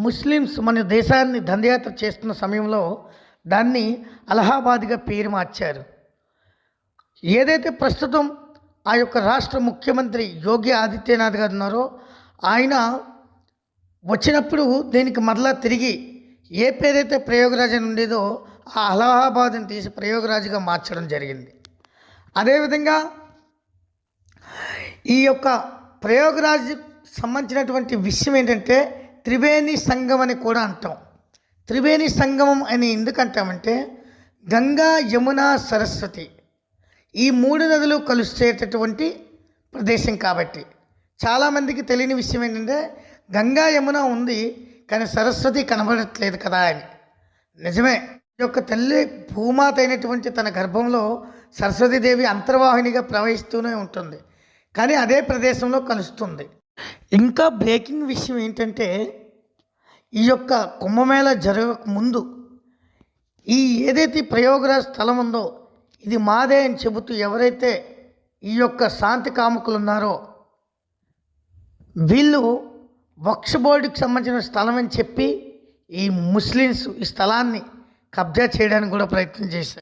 Muslims మన దేశాన్ని దండయాత్ర చేస్తున్న సమయంలో దాన్ని అలహాబాద్గా పేరు మార్చారు. ఏదైతే ప్రస్తుతం ఆ యొక్క రాష్ట్ర ముఖ్యమంత్రి యోగి ఆదిత్యనాథ్ గారు ఉన్నారో ఆయన వచ్చినప్పుడు దీనికి మరలా తిరిగి ఏ పేరైతే ప్రయోగరాజ్ అని ఉండేదో ఆ అలహాబాద్ని తీసి ప్రయోగరాజ్గా మార్చడం జరిగింది. అదేవిధంగా ఈ యొక్క ప్రయోగరాజ్ సంబంధించినటువంటి విషయం ఏంటంటే త్రివేణి సంగమం అని కూడా అంటాం. త్రివేణి సంగమం అని ఎందుకంటామంటే గంగా యమున సరస్వతి ఈ మూడు నదులు కలుసేటటువంటి ప్రదేశం కాబట్టి. చాలామందికి తెలియని విషయం ఏంటంటే గంగా యమున ఉంది కానీ సరస్వతి కనబడట్లేదు కదా అని. నిజమే, ఈ యొక్క తల్లి భూమాత అయినటువంటి తన గర్భంలో సరస్వతీదేవి అంతర్వాహినిగా ప్రవహిస్తూనే ఉంటుంది కానీ అదే ప్రదేశంలో కలుస్తుంది. ఇంకా బ్రేకింగ్ విషయం ఏంటంటే ఈ యొక్క కుంభమేళ జరగక ముందు ఈ ఏదైతే ప్రయోగరాజ్ స్థలం ఉందో ఇది మాదే అని చెబుతూ ఎవరైతే ఈ యొక్క శాంతి కాముకులు ఉన్నారో వీళ్ళు వక్ఫ్ బోర్డుకి సంబంధించిన స్థలం అని చెప్పి ఈ ముస్లిమ్స్ ఈ స్థలాన్ని కబ్జా చేయడానికి కూడా ప్రయత్నం చేశారు.